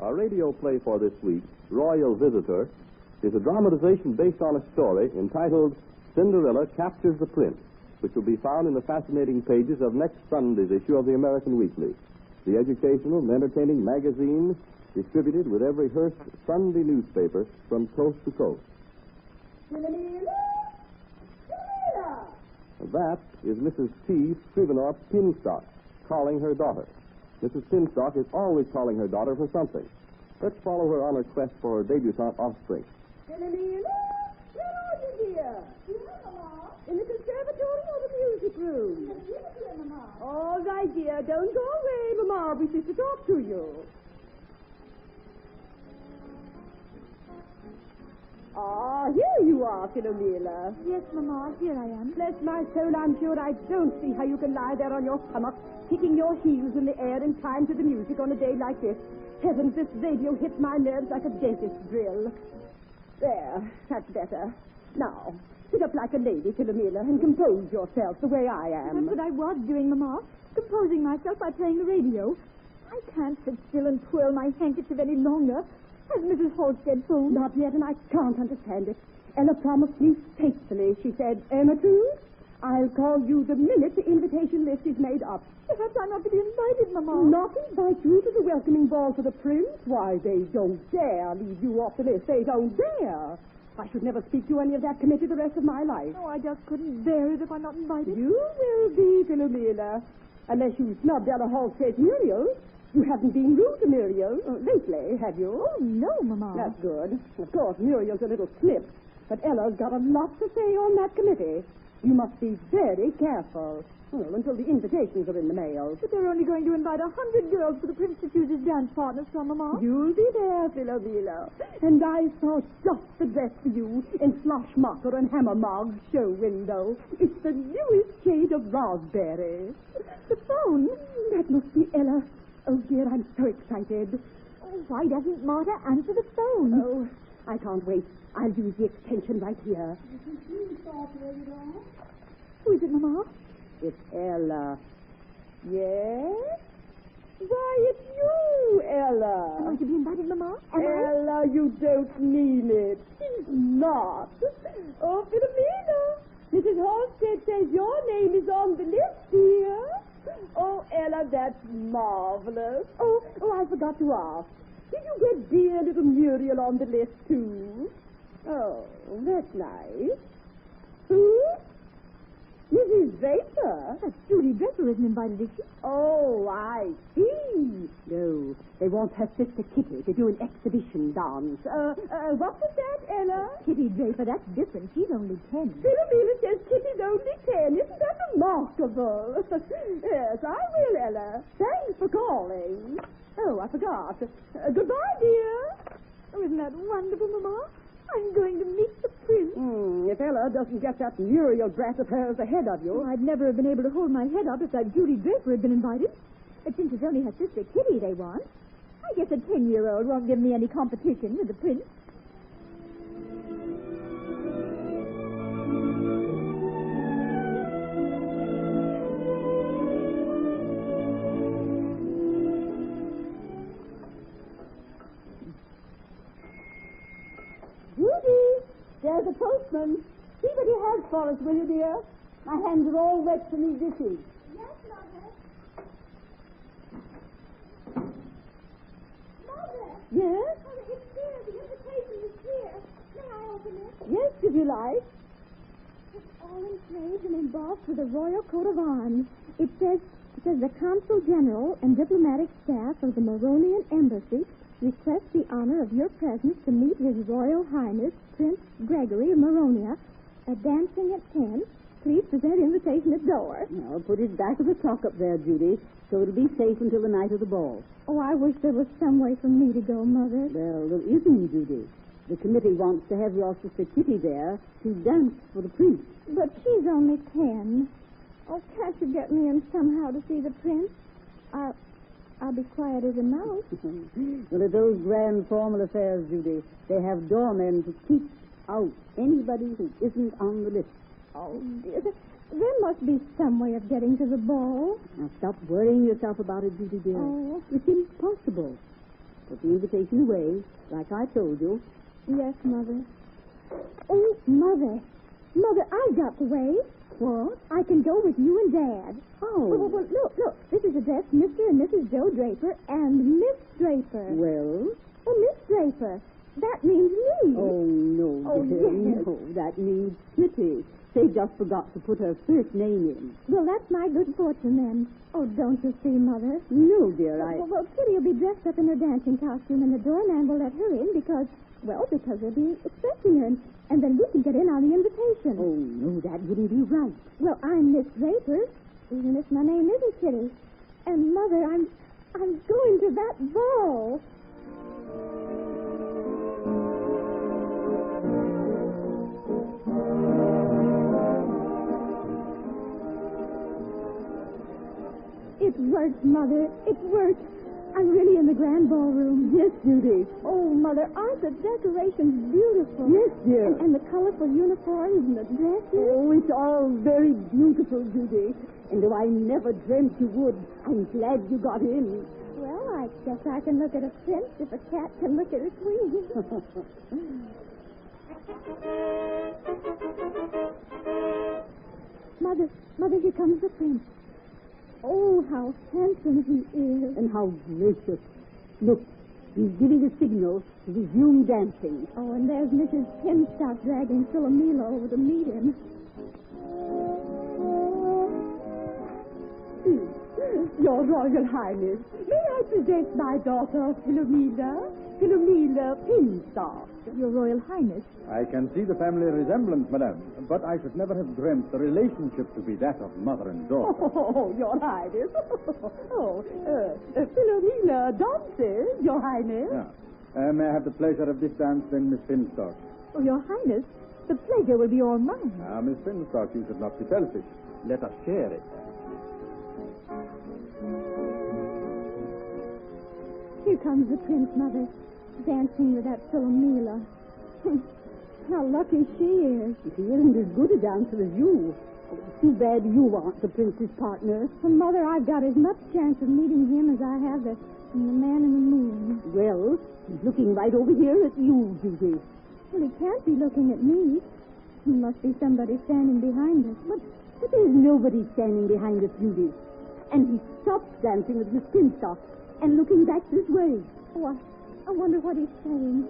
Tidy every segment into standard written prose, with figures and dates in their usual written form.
Our radio play for this week, Royal Visitor, is a dramatization based on a story entitled Cinderella Captures the Prince, which will be found in the fascinating pages of next Sunday's issue of the American Weekly, the educational and entertaining magazine distributed with every Hearst Sunday newspaper from coast to coast. That is Mrs. T. Scrivener Pinstock calling her daughter. Mrs. Pinstock is always calling her daughter for something. Let's follow her on her quest for her debutante offspring. Philomena, where are you, dear? Here, Mama. In the conservatory or the music room? In the theater, Mama. All right, dear. Don't go away, Mama. We wish to talk to you. Ah, here you are, Philomena. Yes, Mama, here I am. Bless my soul, I'm sure I don't see how you can lie there on your stomach, kicking your heels in the air in time to the music on a day like this. Heavens, this radio hits my nerves like a dentist's drill. There, that's better. Now, sit up like a lady, Philomena, and compose yourself the way I am. That's what I was doing, Mama. Composing myself by playing the radio. I can't sit still and twirl my handkerchief any longer. Has Mrs. Halstead phoned? Not yet, and I can't understand it. Ella promised me faithfully. She said, Erma, I'll call you the minute the invitation list is made up. Perhaps I'm not to be invited, Mama. Not invite you to the welcoming ball for the prince? Why, they don't dare leave you off the list. They don't dare. I should never speak to any of that committee the rest of my life. No, I just couldn't bear it if I'm not invited. You will be, Philomena. Unless you snubbed Ella Halstead's Muriel. You haven't been rude to Muriel lately, have you? Oh, no, Mama. That's good. Of course, Muriel's a little snip, but Ella's got a lot to say on that committee. You must be very careful. Well, until the invitations are in the mail. But they're only going to invite 100 girls for the prince to choose his dance partners from, Mama. You'll be there, Philomena. And I saw just the dress for you in Sloshmocker and Hammermog's show window. It's the newest shade of raspberry. The phone? That must be Ella. Oh, dear, I'm so excited. Oh, why doesn't Martha answer the phone? Oh, I can't wait. I'll use the extension right here. Who is it, Mama? It's Ella. Yes? Why, it's you, Ella. Am I to be invited, Mama? Ella, you don't mean it. She's not. Oh, Philomena, Mrs. Halstead says your name is on the list here. Oh, Ella, that's marvelous. Oh, I forgot to ask. Did you get dear little Muriel on the list, too? Oh, that's nice. Who? Mrs. Draper? Judy Draper isn't invited, is she? Oh, I see. No, they want her sister Kitty to do an exhibition dance. What was that, Ella? Kitty Draper, that's different. She's only 10. Philomena says Kitty's only 10. Isn't that remarkable? Yes, I will, Ella. Thanks for calling. Oh, I forgot. Goodbye, dear. Oh, isn't that wonderful, Mama? I'm going to meet the prince. If Ella doesn't get that Muriel brat of hers ahead of you. I'd never have been able to hold my head up if that Judy Draper had been invited. But since it's only her sister Kitty they want, I guess a 10-year-old won't give me any competition with the prince. There's a postman. See what he has for us, will you, dear? My hands are all wet from these dishes. Yes, Mother. Mother! Yes? Mother, it's here. The invitation is here. May I open it? Yes, if you like. It's all engraved and embossed with a royal coat of arms. It says the Consul General and diplomatic staff of the Moronian Embassy request the honor of your presence to meet His Royal Highness Prince Gregory of Moronia, dancing at 10. Please present invitation at door. No, put it back of the clock up there, Judy, so it'll be safe until the night of the ball. Oh, I wish there was some way for me to go, Mother. Well, there isn't, Judy. The committee wants to have your sister Kitty there to dance for the prince. But she's only 10. Oh, can't you get me in somehow to see the prince? I'll be quiet as a mouse. Well, at those grand formal affairs, Judy, they have doormen to keep out anybody who isn't on the list. Oh, dear. There must be some way of getting to the ball. Now, stop worrying yourself about it, Judy, dear. Oh. It's impossible. Put the invitation away, like I told you. Yes, Mother. Oh, Mother. Mother, I've got the way. What? I can go with you and Dad. Oh. Well, look. This is addressed Mr. and Mrs. Joe Draper and Miss Draper. Well? Oh, Miss Draper. That means me. Oh, no, Oh, dear. yes. No, that means Kitty. They just forgot to put her first name in. Well, that's my good fortune, then. Oh, don't you see, Mother? No, dear, Well, Kitty will be dressed up in her dancing costume, and the doorman will let her in because they'll be expecting her, and then we can get in on the invitation. Oh, no, that wouldn't be right. Well, I'm Miss Draper, even if my name isn't Kitty. And, Mother, I'm going to that ball. It worked, Mother. It worked. I'm really in the grand ballroom. Yes, Judy. Oh, Mother, aren't the decorations beautiful? Yes, dear. And the colorful uniforms and the dresses. Oh, it's all very beautiful, Judy. And though I never dreamt you would, I'm glad you got in. Well, I guess I can look at a prince if a cat can look at a queen. Mother, here comes the prince. Oh, how handsome he is. And how gracious. Look, he's giving a signal to resume dancing. Oh, and there's Mrs. Pinstock dragging Philomela over to meet him. Your Royal Highness, may I present my daughter, Philomela Pinstock? Your Royal Highness. I can see the family resemblance, madame, but I should never have dreamt the relationship to be that of mother and daughter. Oh, Your Highness. Philomela dances, Your Highness. Yeah. May I have the pleasure of this dance, then, Miss Finstock? Oh, Your Highness, the pleasure will be all mine. Now, Miss Finstock, you should not be selfish. Let us share it. Here comes the prince, Mother, dancing with that Philomela. How lucky she is. She isn't as good a dancer as you. Oh, too bad you aren't the prince's partner. Well, Mother, I've got as much chance of meeting him as I have the man in the moon. Well, he's looking right over here at you, Judy. Well, he can't be looking at me. There must be somebody standing behind us. But there's nobody standing behind us, Judy. And he stops dancing with Miss Pinstock and looking back this way. Oh, I wonder what he's saying.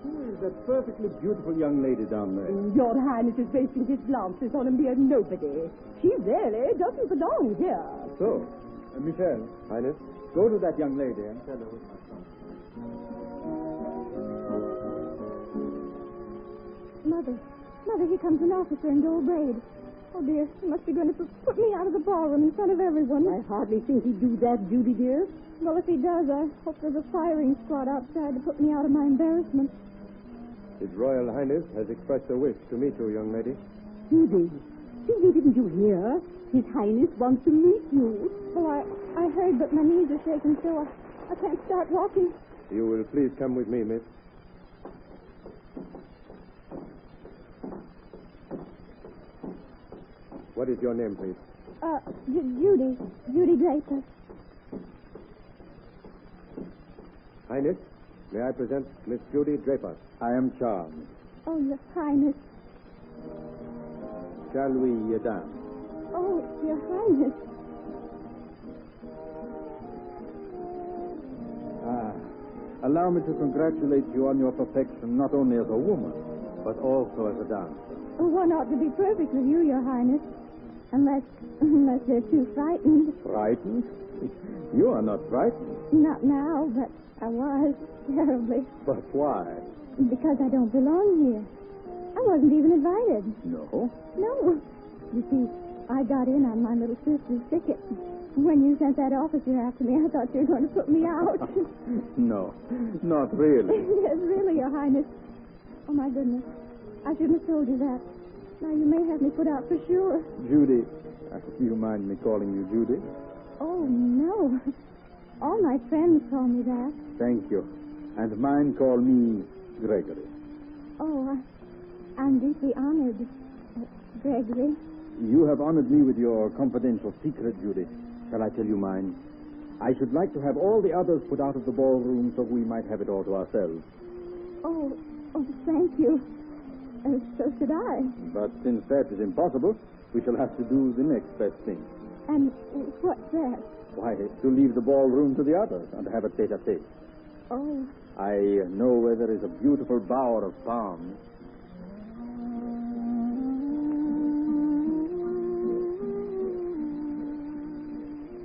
Who is that perfectly beautiful young lady down there? Your Highness is wasting his glances on a mere nobody. She really doesn't belong here. So, Michel. Highness? Go to that young lady and tell her who's my son. Mother, here comes an officer in gold braid. Oh, dear, he must be going to put me out of the ballroom in front of everyone. I hardly think he'd do that, Judy, dear. Well, if he does, I hope there's a firing squad outside to put me out of my embarrassment. His Royal Highness has expressed a wish to meet you, young lady. Judy, didn't you hear? His Highness wants to meet you. Well, I heard, but my knees are shaking, so I can't start walking. You will please come with me, miss. What is your name, please? Judy Draper. Highness, may I present Miss Judy Draper? I am charmed. Oh, Your Highness. Shall we dance? Oh, Your Highness. Allow me to congratulate you on your perfection, not only as a woman, but also as a dancer. Oh, one ought to be perfect with you, Your Highness. Unless they're too frightened. Frightened? You are not frightened. Not now, but I was, terribly. But why? Because I don't belong here. I wasn't even invited. No. No. You see, I got in on my little sister's ticket. When you sent that officer after me, I thought you were going to put me out. No, not really. Yes, really, Your Highness. Oh, my goodness. I shouldn't have told you that. Now, you may have me put out for sure. Judy, do you mind me calling you Judy? Oh, no. All my friends call me that. Thank you. And mine call me Gregory. Oh, I'm deeply honored, Gregory. You have honored me with your confidential secret, Judy. Shall I tell you mine? I should like to have all the others put out of the ballroom so we might have it all to ourselves. Oh, thank you. So should I. But since that is impossible, we shall have to do the next best thing. And what's that? Why, to leave the ballroom to the others and have a tete-a-tete. Oh. I know where there is a beautiful bower of palms.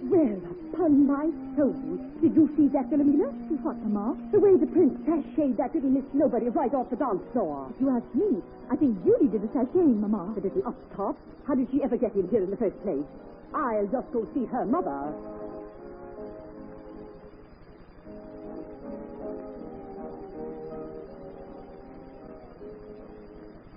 Well, upon my soul. Did you see that, Philomena? What, Mama? The way the prince sashayed that little Miss Nobody right off the dance floor. If you ask me, I think Judy did the sashaying, Mama. The little upstart. How did she ever get in here in the first place? I'll just go see her mother.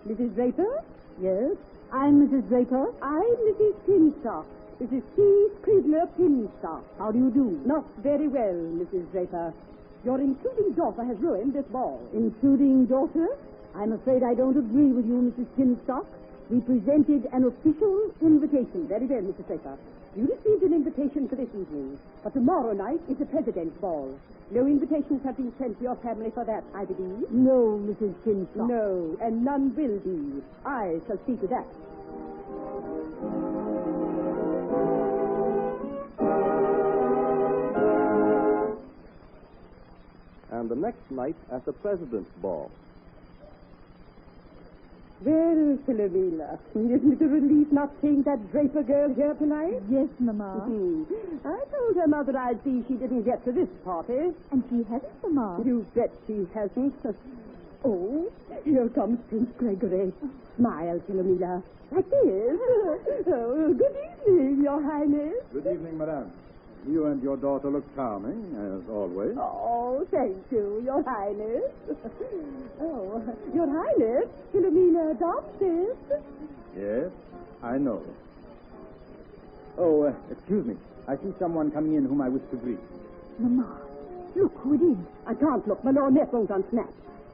Mrs. Draper? Yes? I'm Mrs. Draper. I'm Mrs. Pinstock. Mrs. C. Scribner Pinstock. How do you do? Not very well, Mrs. Draper. Your intruding daughter has ruined this ball. Intruding daughter? I'm afraid I don't agree with you, Mrs. Pinstock. We presented an official invitation. Very well, Mrs. Draper. You received an invitation for this evening, but tomorrow night is the President's ball. No invitations have been sent to your family for that, I believe. No, Mrs. Pinstock. No, and none will be. I shall see to that. And the next night at the President's ball. Well, Philomena, isn't it a relief not seeing that Draper girl here tonight? Yes, Mama. I told her mother I'd see she didn't get to this party. And she hasn't, Mama. You bet she hasn't. Oh, here comes Prince Gregory. Smile, Philomena. Like this. Oh, good evening, Your Highness. Good evening, Madame. You and your daughter look charming, as always. Oh, thank you, Your Highness. Oh, Your Highness, Philomena Dobson. Yes, I know. Oh, excuse me. I see someone coming in whom I wish to greet. Mama, look who it is. I can't look. My lorgnette won't unsnap.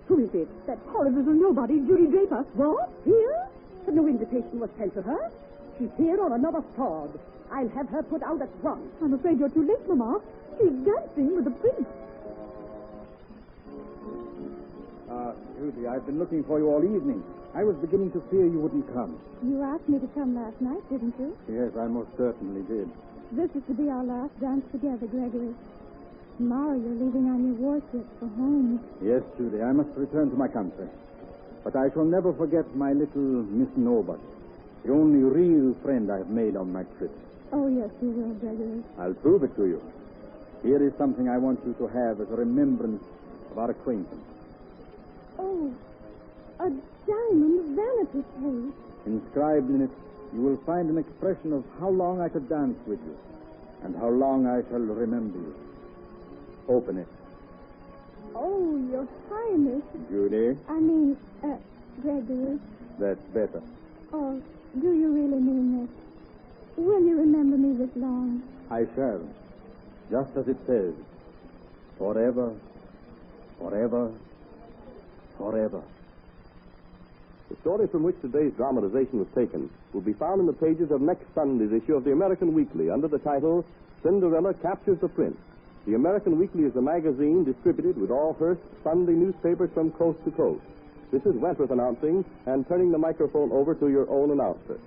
Who is it? That horrid little nobody, Judy Draper. What? Here? But no invitation was sent to her. She's here on another fraud. I'll have her put out at once. I'm afraid you're too late, Mama. She's dancing with the prince. Judy, I've been looking for you all evening. I was beginning to fear you wouldn't come. You asked me to come last night, didn't you? Yes, I most certainly did. This is to be our last dance together, Gregory. Tomorrow you're leaving on your war trip for home. Yes, Judy, I must return to my country. But I shall never forget my little Miss Nobody, the only real friend I've made on my trip. Oh, yes, you will, Gregory. I'll prove it to you. Here is something I want you to have as a remembrance of our acquaintance. Oh, a diamond vanity case. Inscribed in it, you will find an expression of how long I could dance with you and how long I shall remember you. Open it. Oh, Your Highness. Judy, I mean, Gregory. that's better. Oh, do you really mean this? Will you remember me this long? I shall. Just as it says. Forever, forever, forever. The story from which today's dramatization was taken will be found in the pages of next Sunday's issue of the American Weekly under the title Cinderella Captures the Prince. The American Weekly is a magazine distributed with all Hearst Sunday newspapers from coast to coast. This is Wentworth announcing and turning the microphone over to your own announcer.